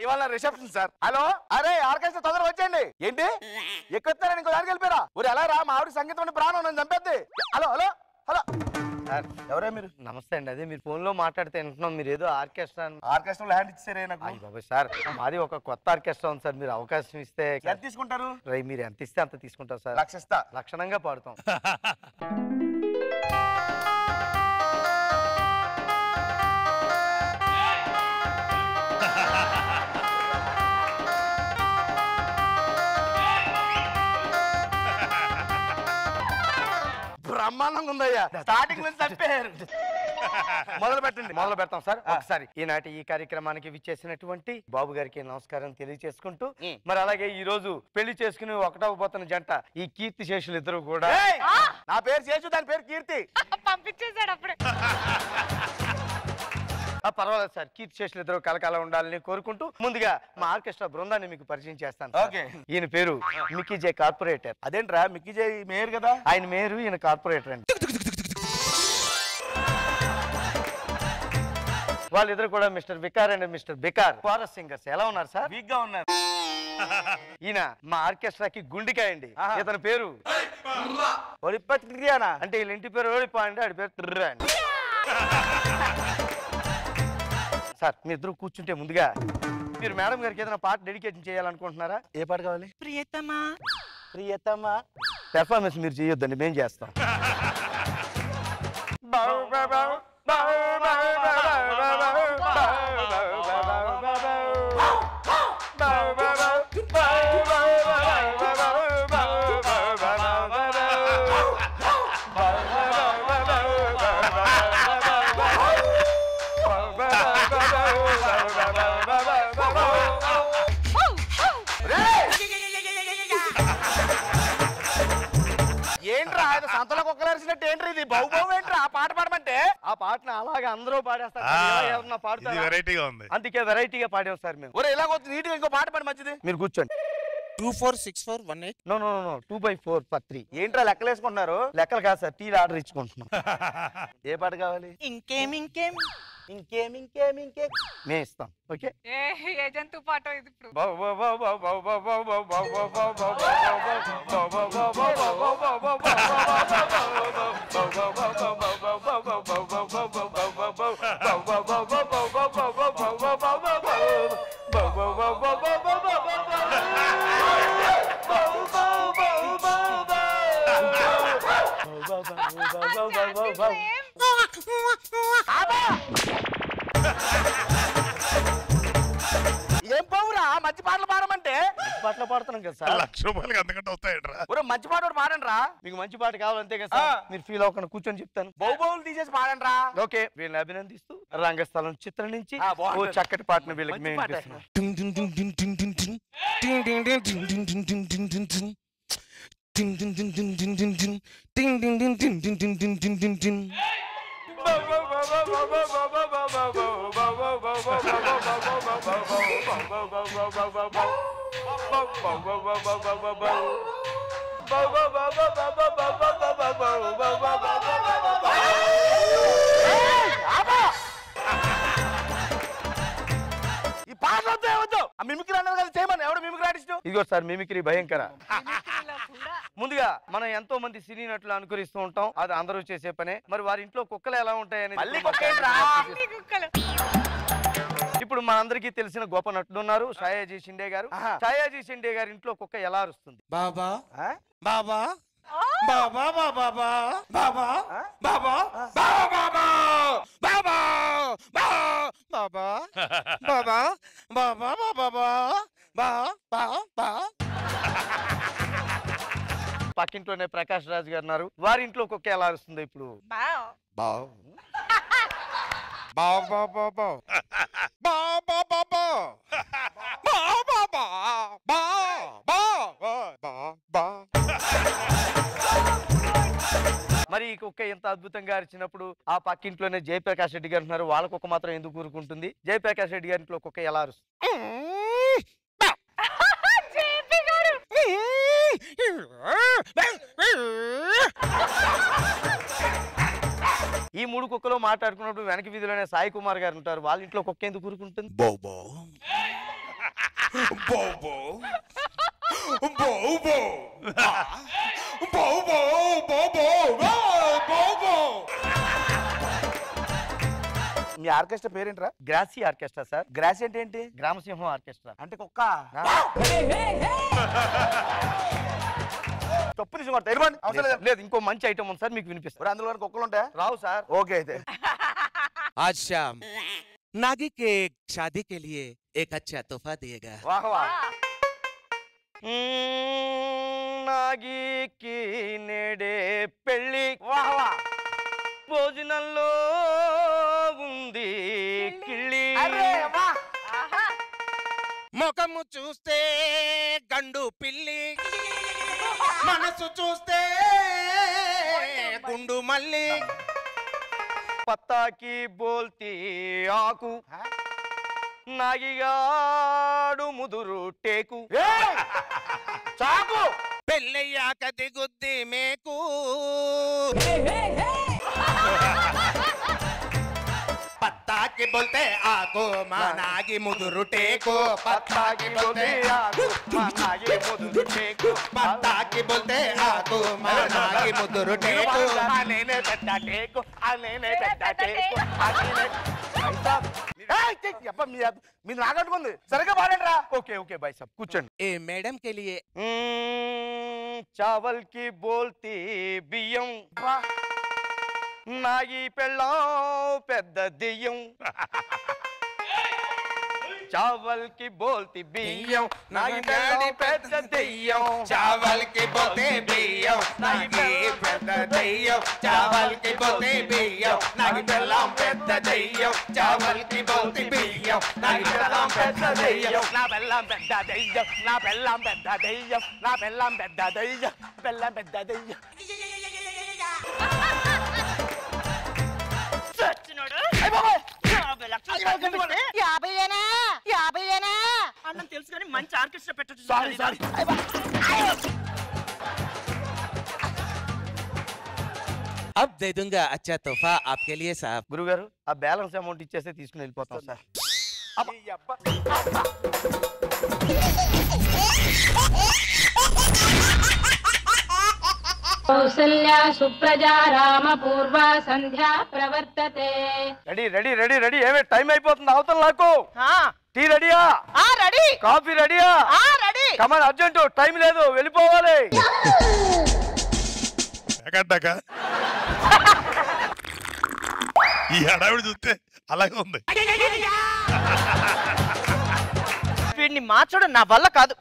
ఇవాళ reception sir. Hello, అరే orchestra తొందరగా వచ్చేయండి. ఏంటి ఎక్కుతారని ఇంకో దానికి వెళ్ళిపోయారా? ఊరు ఎలా రా, మా ఆవిడ సంగీతం అంటే ప్రాణం నన్ను చంపేద్ది. హలో హలో హలో సార్, ఎవరే మీరు? నమస్తే అండి. అదే మీరు ఫోన్ లో మాట్లాడితే వింటున్నాం, మీరు ఏదో ఆర్కెస్ట్రా హ్యాండ్ ఇచ్చారే నాకు. బాబాయ్ సార్, మాది ఒక కొత్త ఆర్కెస్ట్రా ఉంది సార్, మీరు అవకాశం ఇస్తే ఎంత తీసుకుంటారు? మీరు ఎంత ఇస్తే అంత తీసుకుంటారు సార్. లక్షిస్తా, లక్షణంగా పాడుతాం. బ్రహ్మాండంగా ఉందయ్యా, స్టార్టింగ్ నుంచి చంపేయారు. మొదలు పెట్టండి. మొదలు పెడతాం సార్. ఒకసారి ఈనాటి ఈ కార్యక్రమానికి విచ్చేసినటువంటి బాబు గారికి నమస్కారం తెలియజేసుకుంటూ, మరి అలాగే ఈ రోజు పెళ్లి చేసుకుని ఒకటవబోతున్న జంట ఈ కీర్తి శేషులు ఇద్దరు కూడా. నా పేరు శేషు, దాని పేరు కీర్తి. పంపించేశాడు అప్పుడే. పర్వాలేదు సార్, కీర్తి శేషులు ఇద్దరు కలకాలం ఉండాలని కోరుకుంటూ ముందుగా మా ఆర్కెస్ట్రా బృందాన్ని మీకు పరిచయం చేస్తాను. ఓకే. ఈయన పేరు మిక్కీ జే కార్పొరేటర్. అదేంట్రా, మిక్కీ జే మేయర్ కదా? ఆయన మేయరు, ఈయన కార్పొరేటర్ అండి. వాళ్ళిద్దరు కూడా mister Vikar and mister Bikar chorus singers. ఎలా ఉన్నారు సార్? వీక్ గా ఉన్నారు. ఈయన మా ఆర్కెస్ట్రాకి గుండికాయ అండి. ఇతని పేరు అంటే వీళ్ళ ఇంటి పేరు ఓడిపా అండి, ఆడి పేరు తుర్రా అండి. సార్, మీ ఇద్దరు కూర్చుంటే ముందుగా మీరు మేడం గారికి ఏదైనా పాట డెడికేషన్ చేయాలనుకుంటున్నారా? ఏ పాట కావాలి? ప్రియతమా. ప్రియతమా పెర్ఫార్మెన్స్ మీరు చేయొద్దండి, మేము చేస్తాం. ఏంట్రా సంతలో కుక్కలేసినట్టు ఏంట్రా ఇది? బహు బహు ఏంట్రా ఆ పాట పాడమంటే? ఆ పాటను అలాగే అందరూ పాడేస్తారు, పాడుతారు. వెరైటీగా ఉంది, అందుకే వెరైటీగా పాడాం సార్ మేము. ఒరే ఇలాగ నీట్గా ఇంకో పాట పాడి మంచిది. మీరు కూర్చోండి. 246418. No 2/4 for 3. ఏంట్రా లెక్కలేసుకుంటున్నారు? లెక్కలు కాదు సార్, టీలు ఆర్డర్ ఇచ్చుకుంటున్నాం. ఏ పాట కావాలి? ఇంకేం ఇంకేం ఇంకేం ఇంకేం ఇంకేం మేము ఇస్తాం. ఓకే. ఏ జంతు పాట ఇది ఇప్పుడు. ఏం పోవురా మంచి పాటలు పాడమంటే? పాటలు పాడుతున్నాం కదా సార్. ₹1,00,000 అంతకంటే వస్తాయంట్రా. ఒరే మంచి పాట పాడండి రా. మీకు మంచి పాట కావాలంతే కదా సార్. మీరు ఫీల్ అవ్వకుండా కూర్చొని చెప్తాను. బహుబహులు తీసేసి పాడండి రా. ఓకే. వీళ్ళని అభినందిస్తూ రంగస్థలం చిత్రం నుంచి బాగుంది. ఓ చక్కటి పాటను వీళ్ళకి మేము ఇస్తున్నాం. ఈ పాటలు వద్దు ఏవద్దు. ఆ మిమిక్రీ అన్నారు కదా చేయమని. ఎవడు మిమిక్రీ ఆర్టిస్ట్? ఇదిగో సార్ మిమిక్రీ భయంకర. మిమిక్రీలో కూడా ముందుగా మనం ఎంతో మంది సినీ నటులు అనుకరిస్తూ ఉంటాం, అది అందరూ చేసే పనే. మరి వారి ఇంట్లో కుక్కలు ఎలా ఉంటాయని మళ్ళీ కుక్క ఏంట్రా? అన్ని కుక్కలు. ఇప్పుడు మనందరికీ తెలిసిన గొప్ప నటుడు ఉన్నారు, ఛాయాజీ షిండే గారు. ఛాయాజీ షిండే గారి ఇంట్లో కుక్క ఎలా అరుస్తుంది? బాబా బాబా బాబా బాబా బాబా బాబా బాబా బాబా బాబా బాబా బాబా బాబా బాబా. పక్కింట్లోనే ప్రకాష్ రాజ్ గారు ఉన్నారు, వారి ఇంట్లో కుక్క ఎలా అరుస్తుంది ఇప్పుడు? బావ్. బాబా బాబా బాబా బాబా బాబా బాబా బాబా. మరి ఈ కుక్క ఎంత అద్భుతంగా అరిచినప్పుడు ఆ పక్కింట్లోనే జయప్రకాష్ రెడ్డి గారు ఉన్నారు, వాళ్ళ కుక్క మాత్రం ఎందుకు కూరుకుంటుంది? జయప్రకాష్ రెడ్డి గారి ఇంట్లో కుక్క ఎలా అరుస్తుంది? జేపీ గారు. ఈ మూడు కుక్కలు మాట్లాడుకున్నప్పుడు వెనక వీధిలోనే సాయి కుమార్ గారు ఉంటారు, వాళ్ళ ఇంట్లో కుక్క ఎందుకు కూరుకుంటుంది? బోబో బోబో బోబో బోబో బోబో. మీ ఆర్కెస్ట్రా పేరేంట్రా? Grassy orchestra sir. గ్రాస్ అంటే ఏంటి? గ్రామసింహం ఆర్కెస్ట్రా. అంటే కుక్క. తప్పు నిజం కొడతా. ఇవ్వండి. అవసరం లేదు. లేదు, ఇంకో మంచి ఐటమ్ ఉంది సార్, మీకు వినిపిస్తారు. అందులో కుక్కలు ఉంటాయా? రావు సార్. ఓకే అయితే. आज शाम नागी के शादी के लिए एक अच्छा तोहफा दिएगा। వాహ్ వాహ్. నాగికి నేడే పెళ్ళి, వాహ్ వాహ్. భోజనంలో ఉంది కిళ్ళి. అరే వాహ్. ఆహా. ముఖము చూస్తే గండు పిల్లి, మనసు చూస్తే గుండు మల్లి. పత్తాకి బోల్తి ఆకు, నాగిగాడు ముదురు టేకు. ఏయ్! చాకు. పెళ్ళయ్యాక దిగుద్ది మేకు. పత్తాకి బోల్తే ఆకు మా నాగి ముదురు టేకు. పత్తాకి బోల్తే ఆకు, మా నాగి ముదురు టేకు. పత్తాకి బోల్తే ఆకు మా నాగి ముదురు టేకు. నేనే పెద్ద టేకు, నేనే పెద్ద టేకు. ఏయ్! చెయ్. అబ్బా, మీ నాగట్టుకుంది. సరిగ్గా పాడండి రా. ఓకే ఓకే బాయ్ సాబ్, కూర్చోండి. ఏ మేడం के लिए చావల్ కి బోల్తి బియ్యం, అబ్బా. నాగి పెళ్ళం పెద్ద దెయ్యం. చావల్ కి బోల్తి బియ్యం, నాగి పెళ్ళం పెద్ద దెయ్యం. చావల్ కి బోతే బియ్యం, నాగి పెద్ద దెయ్యం. చావల్ కి బోతే బియ్యం, నాగి పెళ్ళం పెద్ద దెయ్యం. చావల్ కి బోతే బియ్యం, నాగి పెళ్ళం పెద్ద దెయ్యం. నా బెల్లం పెద్ద దెయ్యం, నా బెల్లం పెద్ద దెయ్యం, నా బెల్లం పెద్ద దెయ్యం, బెల్లం పెద్ద దెయ్యం. అయ్ బాబోయ్! 50ఏనా? 50ఏనా? అన్నం తెలుసు కానీ మంచి ఆర్కెస్ట్రా పెట్టచ్చు. Sorry sorry. అయ్ బాబోయ్! अब दे दूंगा अच्छा तोहफा आपके लिए साहब। గురుగారు, ఆ బ్యాలెన్స్ అమౌంట్ ఇచ్చేస్తే తీసుకుని వెళ్ళిపోతాం సార్. ఈ అబ్బా. కౌసల్యా సుప్రజా రామ పూర్వ సంధ్యా ప్రవర్తతే. Ready ready ready ready. ఏమే టైం అయిపోతుంది, అవతల నాకు. టీ రెడీయా? రెడీ. కాఫీ రెడీయా? రెడీ. కమాన్, అర్జెంట్, టైం లేదు, వెళ్ళిపోవాలి. ఈ హడావిడి చూస్తే అలాగే ఉంది. వీడిని మార్చడం నా వల్ల కాదు.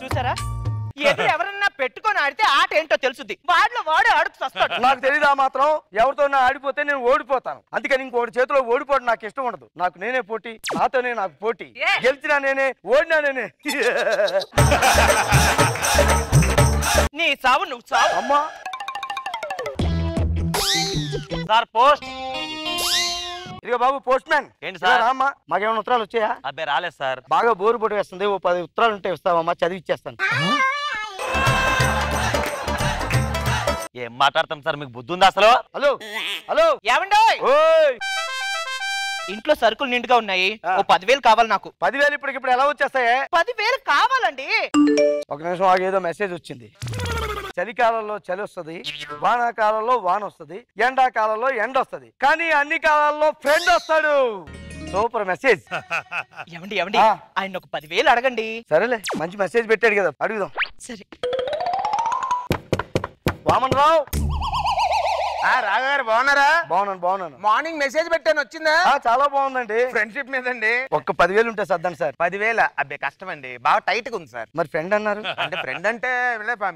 చూసారా, ఎదురు ఎవరన్నా పెట్టుకొని ఆడితే ఆట ఏంటో తెలుసుద్ది. వాడిలో వాడే ఆడుతూ వస్తాడు. నాకు తెలీదా మాత్రం, ఎవరితో ఆడిపోతే నేను ఓడిపోతాను. అందుకని ఇంకోటి చేతిలో ఓడిపోవడం నాకు ఇష్టం ఉండదు. నాకు నేనే పోటీ, నాతోనే నాకు పోటీ. గెలిచినా నేనే, ఓడినా నేనే. నీ సావు నువ్వు సావు. అమ్మా సార్ పోస్ట్. ఇదిగో బాబు పోస్ట్ మ్యాన్. ఏంటి సార్? అమ్మా, మాకేమైనా ఉత్తరాలు వచ్చాయా? అబ్బాయి రాలేదు సార్. బాగా బోరు పొడి వేస్తుంది, ఓ 10 ఉత్తరాలు ఉంటే ఇస్తావమ్మా, చదివిచ్చేస్తాను. ఏం మాట్లాడతాం సార్, మీకు బుద్ధి ఉందా అసలు? హలో హలో, ఏమండో ఓయ్, ఇంట్లో సరుకులు నిండుగా ఉన్నాయి, ఓ 10,000 కావాలి నాకు. 10,000 ఇప్పటికిప్పుడు ఎలా వచ్చేస్తాయే? 10,000 కావాలండి. ఒక నిమిషం ఆగేదో మెసేజ్ వచ్చింది. చలికాలంలో చలి వస్తుంది, వానాకాలంలో వాన వస్తుంది, ఎండాకాలంలో ఎండ వస్తుంది, కానీ అన్ని కాలాల్లో ఫ్రెండ్ వస్తాడు. Super message. ఏమండి ఏమండి, ఆయన ఒక 10,000 అడగండి. సరేలే, మంచి మెసేజ్ పెట్టాడు కదా, అడుగుదాం. సరే. వామన్ రావు. రాగారు బాగున్నారా? బాగున్నాను. మార్నింగ్ మెసేజ్ పెట్టాను, వచ్చిందా? చాలా బాగుందండి. ఫ్రెండ్షిప్ మీదండి. ఒక్క 10,000 ఉంటే సర్దాను సార్. 10,000 అబ్బే కష్టమండి, బాగా టైట్ గా ఉంది సార్. మరి ఫ్రెండ్ అన్నారు. అంటే ఫ్రెండ్ అంటే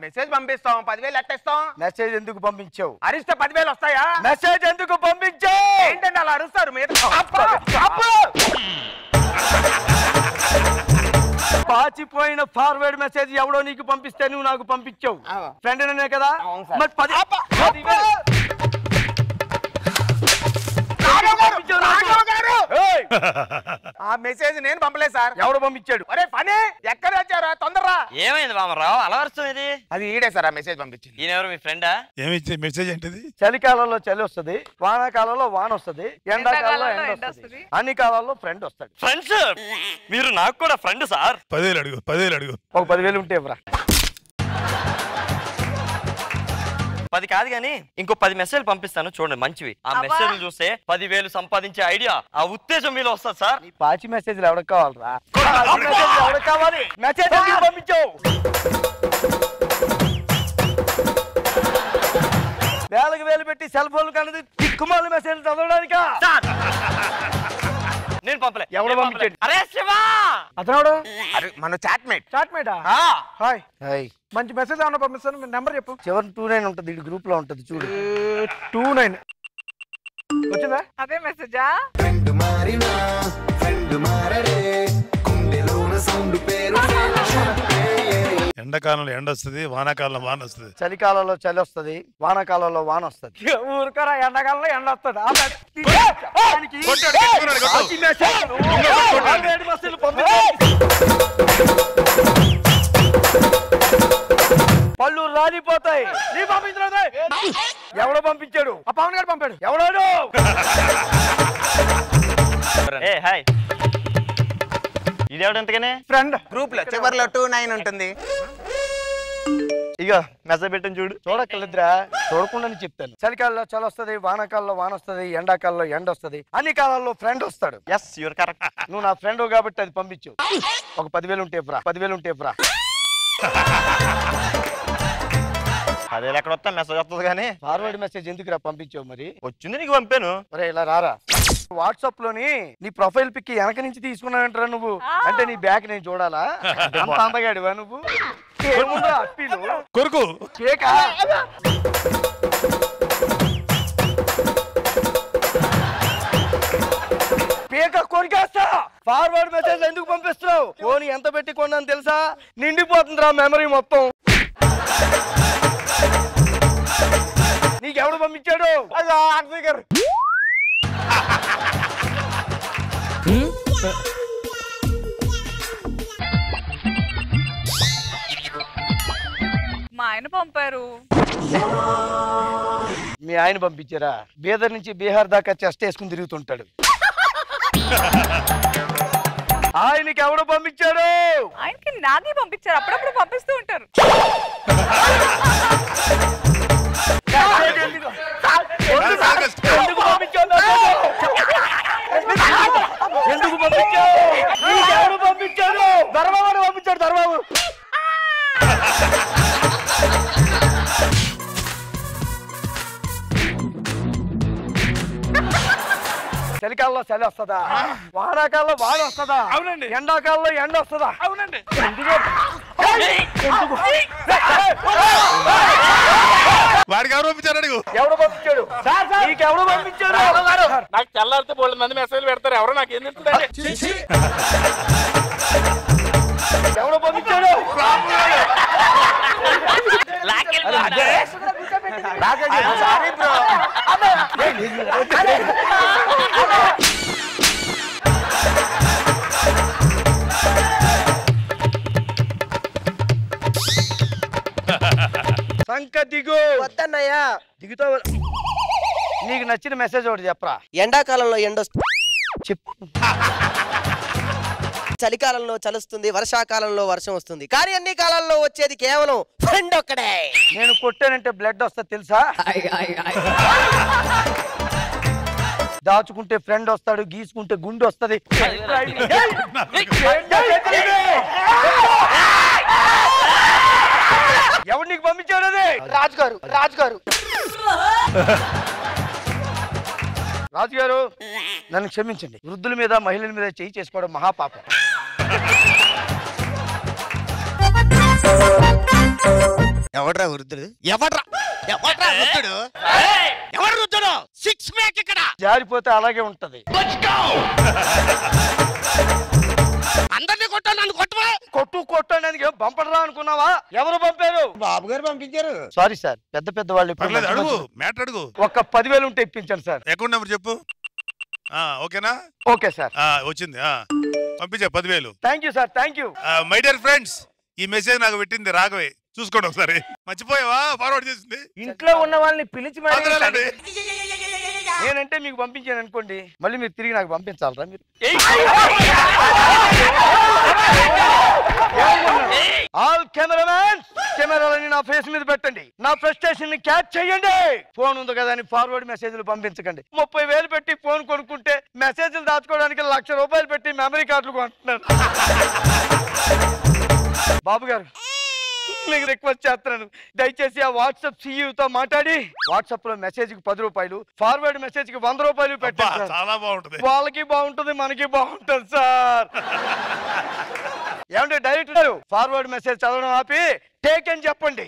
మెసేజ్ పంపిస్తాం, 10,000 ఎట్టేస్తాం. మెసేజ్ ఎందుకు పంపించావు? అరిస్తే 10,000 వస్తాయా? మెసేజ్ ఎందుకు పంపించావు? ఏంటంటే అలా అరుస్తారు మీరు? పాచిపోయిన ఫార్వర్డ్ మెసేజ్ ఎవడో నీకు పంపిస్తే నువ్వు నాకు పంపించావు. ఫ్రెండ్ అనే కదా. మరి 10,000 ఆ మెసేజ్ నేను పంపలేదు సార్. ఎవడు పంపించాడు? ఒరే పని ఎక్కడ వచ్చారా తొందరరా. ఏమైంది బామరావు అలా వరుస్తాం ఇది? అది ఈడే సార్ ఆ మెసేజ్ పంపించింది. ఈయనెవరు మీ ఫ్రెండా? ఏమి ఇచ్చే మెసేజ్ ఏంటిది? చలికాలంలో చలి వస్తుంది, వానాకాలంలో వాన వస్తుంది, ఎండాకాలంలో ఎండ వస్తుంది, అన్ని కాలాల్లో ఫ్రెండ్ వస్తాడు. ఫ్రెండ్స్ మీరు నాకు కూడా ఫ్రెండ్ సార్. 10,000 అడుగు, 10,000 అడుగు. ఒక 10,000 ఉంటే ఇవ్వరా. 10 కాదు గానీ ఇంకో 10 మెసేజ్లు పంపిస్తాను చూడండి మంచివి. ఆ మెసేజ్లు చూస్తే 10,000 సంపాదించే ఐడియా, ఆ ఉత్తేజం మీలో వస్తుంది సార్. ఈ పాచి మెసేజ్లు ఎవరికి కావాలరా? ఎవరికి కావాలి? మెసేజ్ పంపించావు. వేలకు వేలు పెట్టి సెల్ ఫోన్ కన్నది దిక్కుమాల మెసేజ్ చదవడానికా? నేను పంపలే. ఎవడు పంపించాడు? అరే శివా అతను అరే మన చాట్మేట్. చాట్మేటా? Hi hi. మంచి మెసేజ్ ఏమన్నా పంపిస్తాను, మీ నెంబర్ చెప్పు. 729 ఉంటుంది, ఈ గ్రూప్ లో ఉంటుంది చూడు. 29 వచ్చిందా? అదే మెసేజా? ఎండాకాలంలో ఎండ వస్తుంది, వానాకాలంలో వాన వస్తుంది. చలికాలంలో చలి వస్తుంది, వానాకాలంలో వాన వస్తుంది. ఊరుకోరా, ఎండాకాలంలో ఎండ వస్తుంది. పళ్ళు రాలిపోతాయి. నీ పంపించలేదు. ఎవడో పంపించాడు? ఆ పవన్ గారు పంపాడు. ఎవడాడు? హాయ్ ఇదేవిడ ఎంతగానే ఫ్రెండ్. గ్రూప్ లో చివర్లో 29 ఉంటుంది. ఇక మెసేజ్ పెట్టని చూడు. చూడక్కర్లేదురా, చూడకుండానే చెప్తాను. చలికాలంలో చలి వస్తుంది, వానాకాలంలో వాన వస్తుంది, ఎండాకాలంలో ఎండ వస్తుంది, అన్ని కాలాల్లో ఫ్రెండ్ వస్తాడు. Yes you're correct. నువ్వు నా ఫ్రెండ్ కాబట్టి అది పంపించు. ఒక 10,000 ఉంటే ఇవ్వరా. 10,000 ఉంటే ఇవ్వరా. అదే ఎక్కడ వస్తా మెసేజ్ వస్తుంది కానీ ఫార్వర్డ్ మెసేజ్ ఎందుకురా పంపించావు? మరి వచ్చింది నీకు పంపాను. ఒరే ఇలా రారా. వాట్సాప్ లోని నీ ప్రొఫైల్ పిక్ వెనక నుంచి తీసుకున్నావంటరా నువ్వు. అంటే నీ బ్యాక్ నేను చూడాలా? అంత అందగాడివా నువ్వు? ఏముందా అప్పీలు కొరుకు కేకా? పేక కొరికేస్తా. ఫార్వర్డ్ మెసేజ్ ఎందుకు పంపిస్తున్నావు? ఫోన్ ఎంత పెట్టి కొన్నాను తెలుసా? నిండిపోతుందిరా మెమరీ మొత్తం. నీకెవడు పంపించాడు? మా ఆయన పంపారు. మీ ఆయన పంపించారా? బీదర్ నుంచి బీహార్ దాకా చెస్ట్ వేసుకుని తిరుగుతుంటాడు. ఆయనకి ఎవడు పంపించాడు? ఆయనకి నాగే పంపించారు. అప్పుడప్పుడు పంపిస్తూ ఉంటారు. ఎందుకు పంపించావు? ఎందుకు పంపించావు? ఎవడు పంపించాడు? ధర్మబాబు పంపించాడు. ధర్మబాబు చలికాలంలో చలి వస్తుందా? వానాకాలంలో వాన వస్తుందా? అవునండి. ఎండాకాలంలో ఎండ వస్తుందా? అవునండి. వాడికి ఎవరు పంపించారు అడుగు. ఎవడు పంపించాడు? నీకెవడు పంపించాడు? నాకు తెల్లారితే బోల్డ్ మంది మెసేజ్ పెడతారు. ఎవరో నాకు ఏం తెలుస్తుందండి. ఎవడు పంపించాడు? Sorry bro. సంక దిగు. వద్దన్నయ్యా. దిగుతావు. నీకు నచ్చిన మెసేజ్ ఒకటి చెప్పరా. ఎండాకాలంలో ఎండొస్తుంది, చెప్పు. చలికాలంలో చలుస్తుంది, వర్షాకాలంలో వర్షం వస్తుంది, కానీ అన్ని కాలాల్లో వచ్చేది కేవలం ఫ్రెండ్ ఒక్కడే. నేను కొట్టానంటే బ్లడ్ వస్తుంది తెలుసా? దాచుకుంటే ఫ్రెండ్ వస్తాడు, గీసుకుంటే గుండు వస్తుంది. ఎవరు నీకు పంపించాడు? అది రాజుగారు. రాజుగారు రాజుగారు నన్ను క్షమించండి. వృద్ధుల మీద మహిళల మీద చేయి చేసుకోవడం మహాపాపం. ఎవడ్రా వృద్ధుడు? ఎవడ్రా వృద్ధుడు? ఎవరు వృద్ధుడు? 6 ప్యాక్ ఇక్కడ జారిపోతే అలాగే ఉంటది. అందరినీ కొట్టా, నన్ను కొట్టవా? కొట్టడానికి పంపడరా అనుకున్నావా? ఎవరు పంపారు? బాబు గారు పంపించారు. సారీ సార్, పెద్ద పెద్ద వాళ్ళు ఇప్పుడు అడుగు మ్యాటర్ అడుగు. ఒక 10,000 ఉంటే ఇప్పించండి సార్. అకౌంట్ నెంబర్ చెప్పు. ఓకేనా? Okay sir. వచ్చింది. పంపించా 10,000. Thank you sir, thank you. My dear friends, ఈ మెసేజ్ నాకు పెట్టింది రాఘవే, చూసుకోండి ఒకసారి. మర్చిపోయావా? ఫార్వర్డ్ చేసింది. ఇంట్లో ఉన్న వాళ్ళని పిలిచి నేనంటే మీకు పంపించాను అనుకోండి, మళ్ళీ మీరు తిరిగి నాకు పంపించాలరా? మీరు ఆల్ కెమెరామ్యాన్, కెమెరాలని నా ఫేస్ మీద పెట్టండి, నా ఫ్రస్ట్రేషన్ ని క్యాచ్ చేయండి. ఫోన్ ఉంది కదా అని ఫార్వర్డ్ మెసేజ్లు పంపించకండి. 30,000 పెట్టి ఫోన్ కొనుక్కుంటే మెసేజ్లు దాచుకోవడానికి 1,00,000 రూపాయలు పెట్టి మెమరీ కార్డులు కొంటున్నారు. బాబు గారు, మీకు రిక్వెస్ట్ చేస్తున్నాను, దయచేసి ఆ వాట్సాప్ సీఈతో మాట్లాడి వాట్సాప్ లో మెసేజ్ కి 10 రూపాయలు, ఫార్వర్డ్ మెసేజ్ కి 100 రూపాయలు పెట్టండి. చాలా బాగుంటుంది. వాళ్ళకి బాగుంటుంది, మనకి బాగుంటుంది సార్. ఏమంటే డైరెక్టర్, ఫార్వర్డ్ మెసేజ్ చదవడం ఆపి టేక్ అని చెప్పండి.